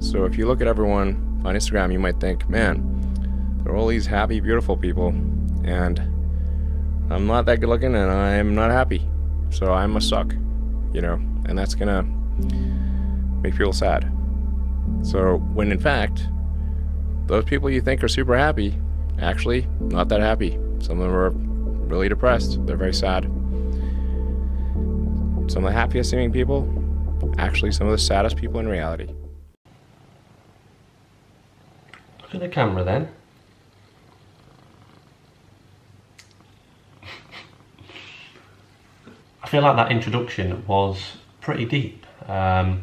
So if you look at everyone on Instagram, you might think, man, they're all these happy, beautiful people, and I'm not that good looking and I'm not happy. So I must suck, you know, and that's gonna make people sad. So when in fact, those people you think are super happy, actually not that happy. Some of them are really depressed. They're very sad. Some of the happiest seeming people, actually some of the saddest people in reality. Look at the camera then. I feel like that introduction was pretty deep. But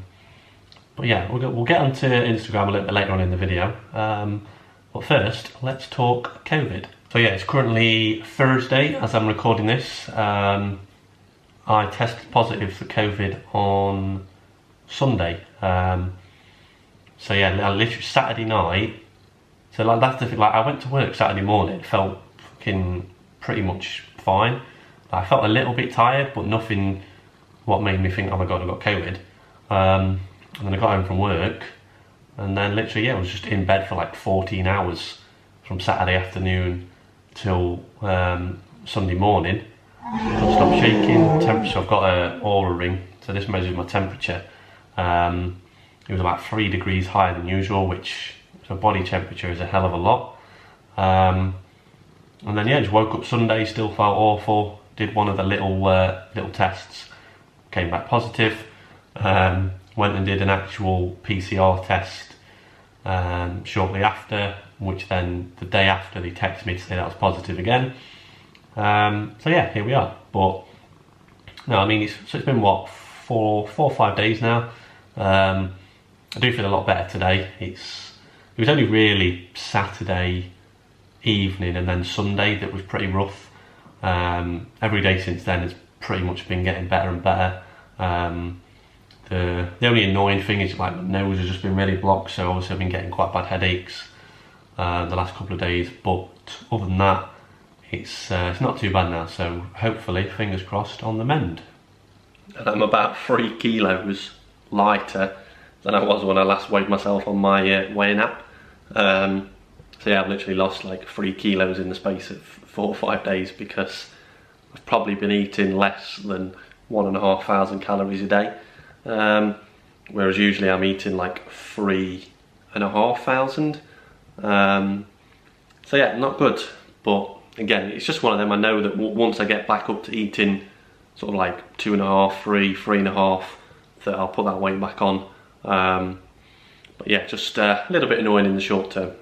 yeah, we'll get onto Instagram a little bit later on in the video. But first, let's talk COVID. So yeah, it's currently Thursday as I'm recording this. I tested positive for COVID on Sunday. So yeah, literally Saturday night. So like that's the thing. Like I went to work Saturday morning, felt fucking pretty much fine. I felt a little bit tired, but nothing what made me think, oh my god, I got COVID. And then I got home from work, and then literally, yeah, I was just in bed for like 14 hours from Saturday afternoon till Sunday morning. Couldn't stop shaking. Temperature, I've got a Aura ring, so this measures my temperature. It was about 3 degrees higher than usual, which for body temperature is a hell of a lot. And then yeah, just woke up Sunday, still felt awful. Did one of the little tests, came back positive. Went and did an actual PCR test shortly after, which then the day after they texted me to say that was positive again. So yeah, here we are. But no, I mean, it's been what, four or 5 days now. I do feel a lot better today. It was only really Saturday evening and then Sunday that was pretty rough. Every day since then has pretty much been getting better and better. The only annoying thing is like my nose has just been really blocked, so obviously I've been getting quite bad headaches the last couple of days, but other than that it's not too bad now, so hopefully, fingers crossed, on the mend. And I'm about 3 kilos lighter than I was when I last weighed myself on my weighing app. So yeah, I've literally lost like 3 kilos in the space of 4 or 5 days because I've probably been eating less than 1,500 calories a day. Whereas usually I'm eating like 3,500. So yeah, not good. But again, it's just one of them. I know that once I get back up to eating sort of like 2.5, 3.5, that I'll put that weight back on. But yeah, just a little bit annoying in the short term.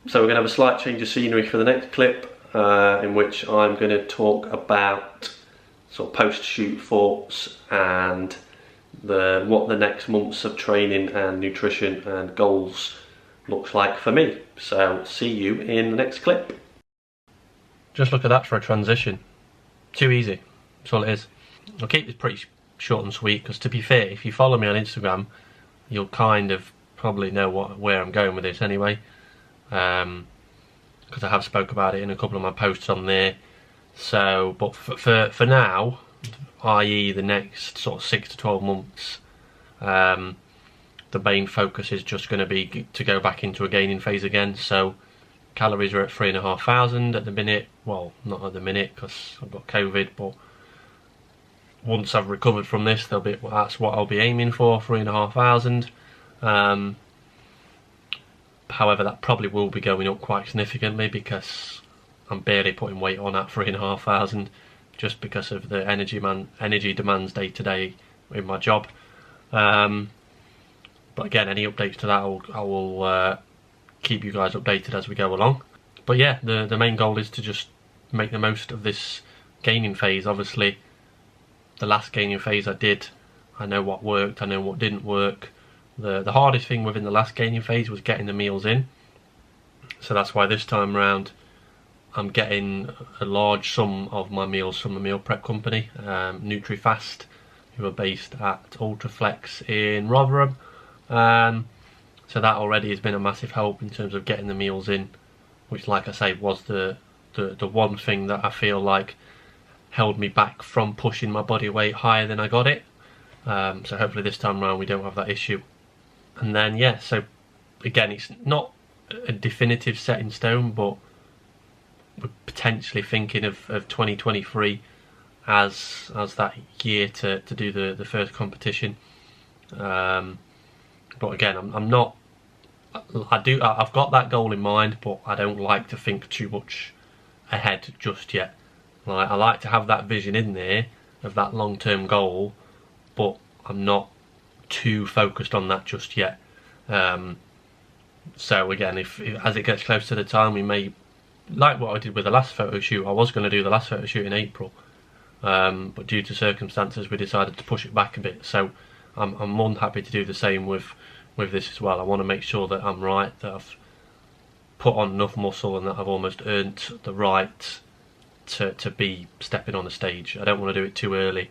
So we're going to have a slight change of scenery for the next clip, in which I'm going to talk about sort of post-shoot thoughts and what the next months of training and nutrition and goals looks like for me. So see you in the next clip. Just look at that for a transition. Too easy. That's all it is. I'll keep this pretty short and sweet because, to be fair, if you follow me on Instagram, you'll kind of probably know where I'm going with this anyway. Because I have spoke about it in a couple of my posts on there. So, but for now, i.e. the next sort of 6 to 12 months, the main focus is just going to be to go back into a gaining phase again. So calories are at 3,500 at the minute. Well, not at the minute because I've got COVID, but once I've recovered from this, that's what I'll be aiming for, 3,500. However, that probably will be going up quite significantly because I'm barely putting weight on at 3,500 just because of the energy demands day to day in my job. But again, any updates to that, I will keep you guys updated as we go along. But yeah, the main goal is to just make the most of this gaining phase. Obviously, the last gaining phase I did, I know what worked, I know what didn't work. The hardest thing within the last gaining phase was getting the meals in. So that's why this time around I'm getting a large sum of my meals from a meal prep company, NutriFast, who are based at Ultraflex in Rotherham. So that already has been a massive help in terms of getting the meals in, which, like I say, was the one thing that I feel like held me back from pushing my body weight higher than I got it. So hopefully this time around we don't have that issue. And then yeah, so again, it's not a definitive set in stone, but we're potentially thinking of 2023 as that year to do the first competition. But again, I'm not. I've got that goal in mind, but I don't like to think too much ahead just yet. Like, I like to have that vision in there of that long-term goal, but I'm not too focused on that just yet. So again, if as it gets close to the time, we may, like what I did with the last photo shoot. I was going to do the last photo shoot in April, but due to circumstances, we decided to push it back a bit. So I'm more than happy to do the same with this as well. I want to make sure that I'm right, that I've put on enough muscle, and that I've almost earned the right to be stepping on the stage. I don't want to do it too early.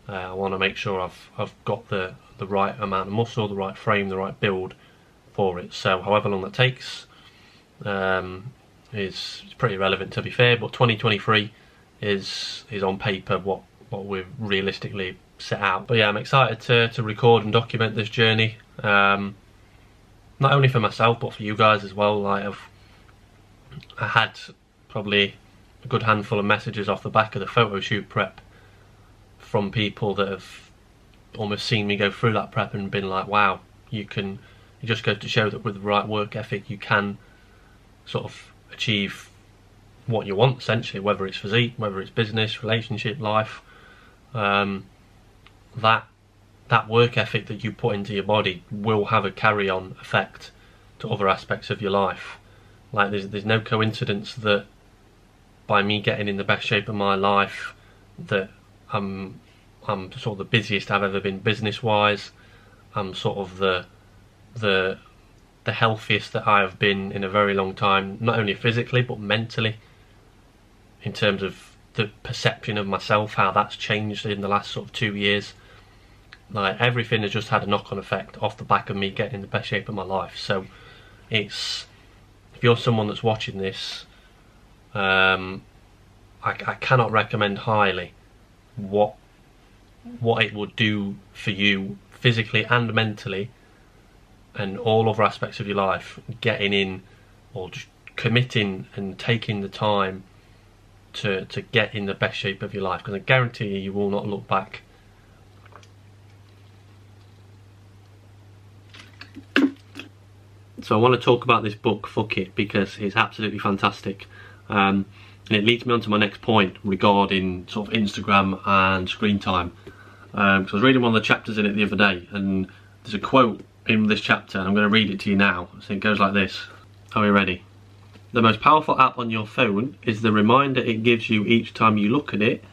I want to make sure I've got the right amount of muscle, the right frame, the right build for it. So however long that takes is pretty irrelevant, to be fair. But 2023 is on paper what we've realistically set out. But yeah, I'm excited to record and document this journey, not only for myself but for you guys as well. Like, I had probably a good handful of messages off the back of the photo shoot prep from people that have almost seen me go through that prep and been like, wow, it just goes to show that with the right work ethic you can sort of achieve what you want, essentially, whether it's physique, whether it's business, relationship, life. That work ethic that you put into your body will have a carry-on effect to other aspects of your life. Like, there's no coincidence that by me getting in the best shape of my life, that I'm sort of the busiest I've ever been business-wise. I'm sort of the healthiest that I have been in a very long time, not only physically but mentally, in terms of the perception of myself, how that's changed in the last sort of 2 years. Like, everything has just had a knock-on effect off the back of me getting in the best shape of my life. So if you're someone that's watching this, I cannot recommend highly what it would do for you physically and mentally, and all other aspects of your life, getting in, or just committing and taking the time to get in the best shape of your life, because I guarantee you will not look back. So I want to talk about this book, Fuck It, because it's absolutely fantastic. And it leads me on to my next point regarding sort of Instagram and screen time. So I was reading one of the chapters in it the other day, and there's a quote in this chapter, and I'm going to read it to you now. So it goes like this. Are we ready? The most powerful app on your phone is the reminder it gives you each time you look at it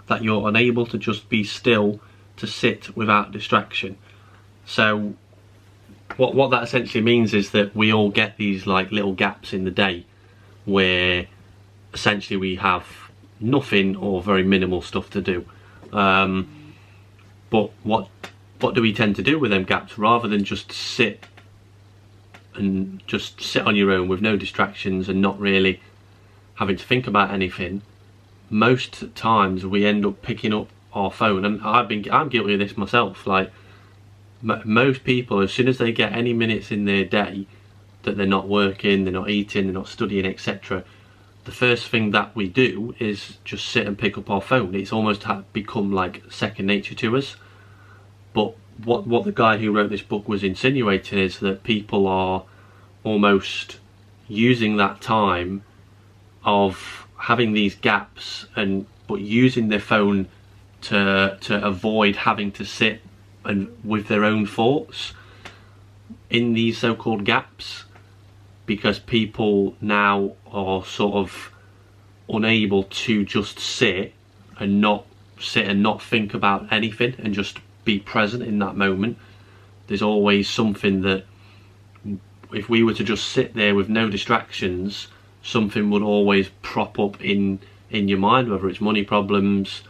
that you're unable to just be still, to sit without distraction. So what that essentially means is that we all get these like little gaps in the day where essentially we have nothing or very minimal stuff to do. But what do we tend to do with them gaps? Rather than just sit on your own with no distractions and not really having to think about anything, most times we end up picking up our phone. And I'm guilty of this myself. Like, most people, as soon as they get any minutes in their day that they're not working, they're not eating, they're not studying, etc., the first thing that we do is just sit and pick up our phone. It's almost become like second nature to us. But what the guy who wrote this book was insinuating is that people are almost using that time of having these gaps but using their phone to avoid having to sit and with their own thoughts in these so-called gaps, because people now are sort of unable to just sit and not think about anything and just be present in that moment. There's always something that, if we were to just sit there with no distractions, something would always prop up in your mind, whether it's money problems,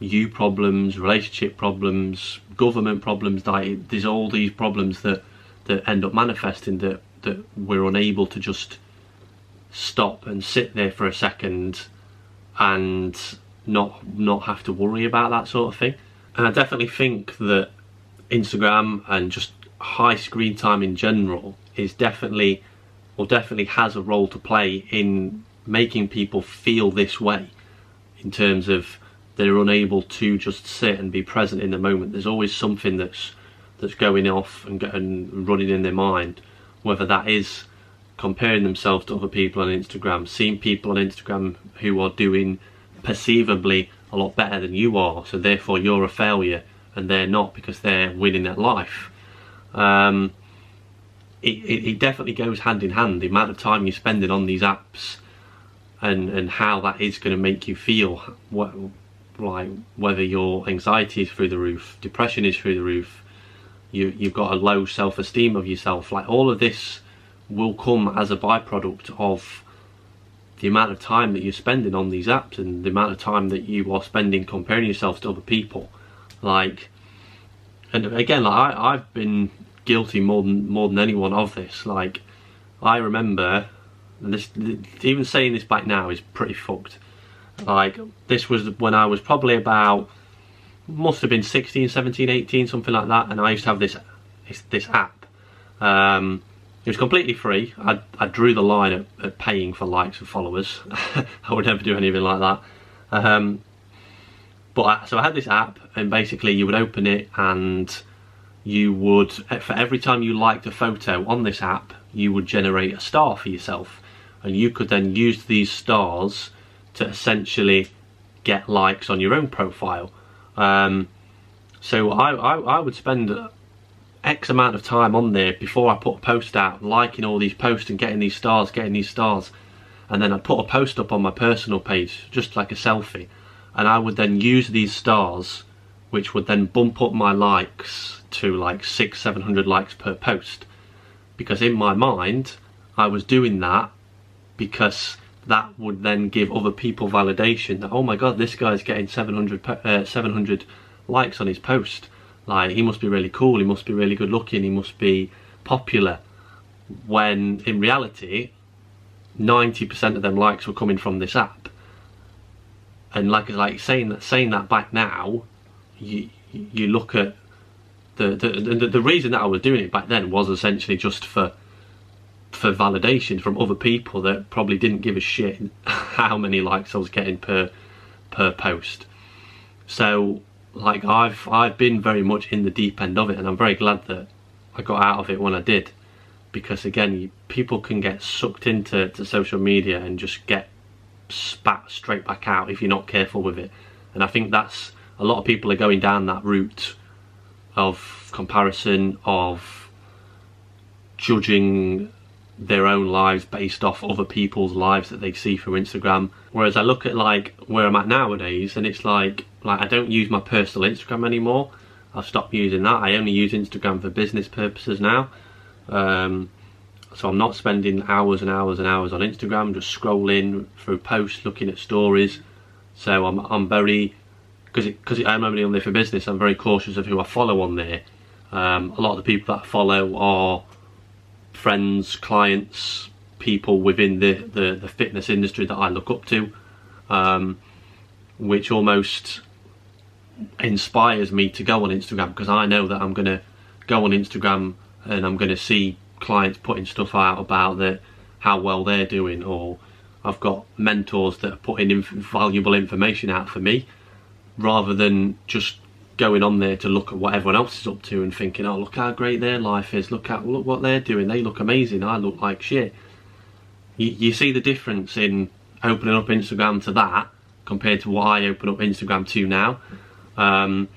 you problems, relationship problems, government problems. There's all these problems that end up manifesting that we're unable to just stop and sit there for a second and not have to worry about that sort of thing. And I definitely think that Instagram and just high screen time in general is definitely has a role to play in making people feel this way, in terms of they're unable to just sit and be present in the moment. There's always something that's going off and running in their mind, whether that is comparing themselves to other people on Instagram, seeing people on Instagram who are doing perceivably a lot better than you are, so therefore you're a failure and they're not because they're winning at life. It definitely goes hand in hand, the amount of time you're spending on these apps and how that is going to make you feel, like whether your anxiety is through the roof, depression is through the roof, you've got a low self-esteem of yourself. Like, all of this will come as a byproduct of the amount of time that you're spending on these apps and the amount of time that you are spending comparing yourself to other people. Like, and again, like I've been guilty more than anyone of this. Like, I remember, and this, even saying this back now is pretty fucked. Like, this was when I was probably about, must have been 16, 17, 18, something like that, and I used to have this app. It was completely free. I drew the line at paying for likes and followers. I would never do anything like that. So I had this app, and basically you would open it, and you would, for every time you liked a photo on this app, you would generate a star for yourself, and you could then use these stars to essentially get likes on your own profile. So I would spend X amount of time on there before I put a post out, liking all these posts and getting these stars, and then I'd put a post up on my personal page, just like a selfie, and I would then use these stars, which would then bump up my likes to like 600-700 likes per post, because in my mind I was doing that because that would then give other people validation that, oh my god, this guy's getting 700 likes on his post. Like, he must be really cool, he must be really good looking, he must be popular. When in reality, 90% of them likes were coming from this app. And like saying that back now, you look at the reason that I was doing it back then was essentially just for validation from other people that probably didn't give a shit how many likes I was getting per post. So, like, I've been very much in the deep end of it, and I'm very glad that I got out of it when I did, because again, people can get sucked into social media and just get spat straight back out if you're not careful with it. And I think that's, a lot of people are going down that route of comparison, of judging their own lives based off other people's lives that they see through Instagram. Whereas I look at like where I'm at nowadays, and it's like I don't use my personal Instagram anymore. I've stopped using that. I only use Instagram for business purposes now. So I'm not spending hours and hours and hours on Instagram just scrolling through posts, looking at stories. So I'm very, because I'm only on there for business, I'm very cautious of who I follow on there. A lot of the people that I follow are friends, clients, people within the fitness industry that I look up to, which almost inspires me to go on Instagram, because I know that I'm going to go on Instagram and I'm going to see clients putting stuff out about how well they're doing, or I've got mentors that are putting valuable information out for me, rather than just going on there to look at what everyone else is up to and thinking, oh, look how great their life is, look what they're doing, they look amazing, I look like shit. You see the difference in opening up Instagram to that compared to what I open up Instagram to now. And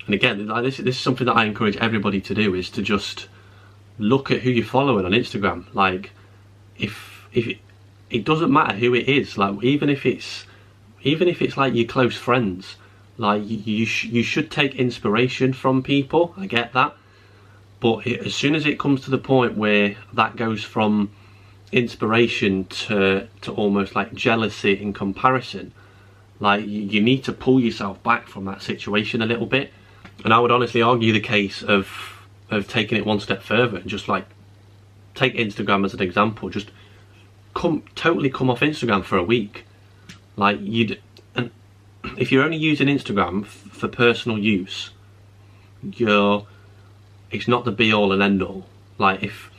again, this is something that I encourage everybody to do, is to just look at who you're following on Instagram. Like, if it doesn't matter who it is, like even if it's like your close friends, like you should take inspiration from people. I get that, but as soon as it comes to the point where that goes from inspiration to almost like jealousy and comparison, like you need to pull yourself back from that situation a little bit. And I would honestly argue the case of taking it one step further and just like take Instagram as an example. Just totally come off Instagram for a week. Like, and if you're only using Instagram for personal use, you're it's not the be all and end all. Like if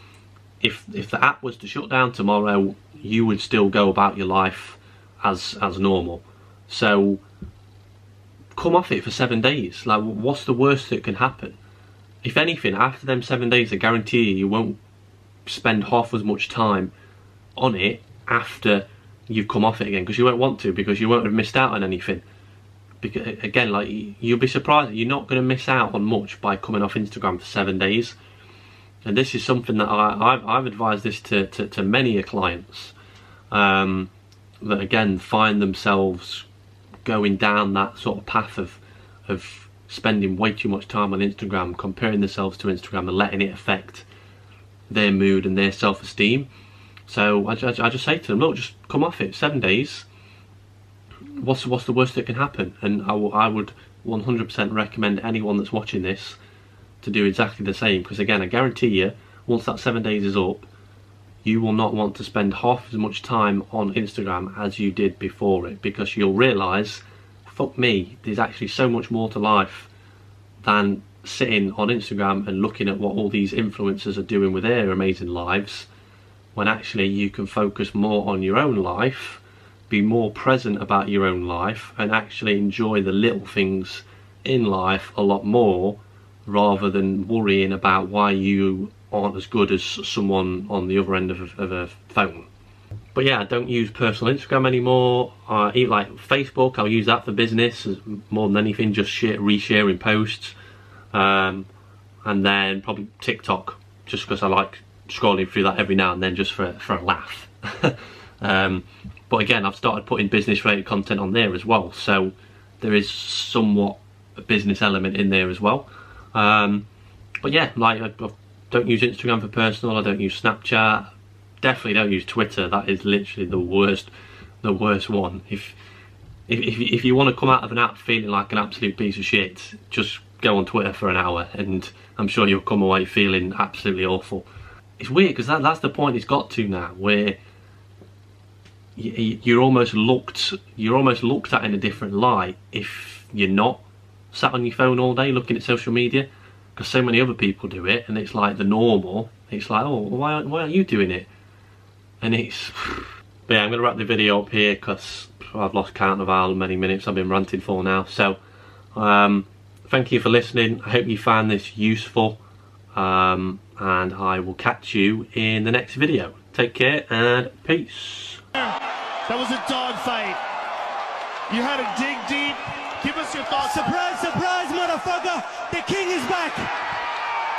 the app was to shut down tomorrow, you would still go about your life as normal. So come off it for 7 days. Like, what's the worst that can happen? If anything, after them 7 days, I guarantee you won't spend half as much time on it after you've come off it again, because you won't want to, because you won't have missed out on anything. Because again, like, you'll be surprised that you're not going to miss out on much by coming off Instagram for 7 days. And this is something that I've advised this to many clients that again find themselves going down that sort of path of spending way too much time on Instagram, comparing themselves to Instagram and letting it affect their mood and their self-esteem. So I just say to them, look, just come off it 7 days. What's the worst that can happen? And I would 100% recommend anyone that's watching this to do exactly the same, because again, I guarantee you, once that 7 days is up, you will not want to spend half as much time on Instagram as you did before it, because you'll realise, fuck me, there's actually so much more to life than sitting on Instagram and looking at what all these influencers are doing with their amazing lives, when actually you can focus more on your own life, be more present about your own life, and actually enjoy the little things in life a lot more, rather than worrying about why you aren't as good as someone on the other end of a phone. But yeah, I don't use personal Instagram anymore. Like Facebook, I'll use that for business more than anything, just resharing posts. And then probably TikTok, just because I like scrolling through that every now and then just for a laugh. But again, I've started putting business related content on there as well, so there is somewhat a business element in there as well. But yeah, like I don't use Instagram for personal, I don't use Snapchat, definitely don't use Twitter. That is literally the worst one. If you want to come out of an app feeling like an absolute piece of shit, just go on Twitter for an hour and I'm sure you'll come away feeling absolutely awful. It's weird because that's the point it's got to now, where you're almost looked at in a different light if you're not sat on your phone all day looking at social media, because so many other people do it and it's like the normal. It's like, oh, why aren't you doing it? And it's but yeah, I'm going to wrap the video up here because I've lost count of how many minutes I've been ranting for now. So thank you for listening. I hope you found this useful, and I will catch you in the next video. Take care and peace. That was a dogfight. You had to dig deep. Give us your thoughts. Surprise, surprise, motherfucker! The king is back!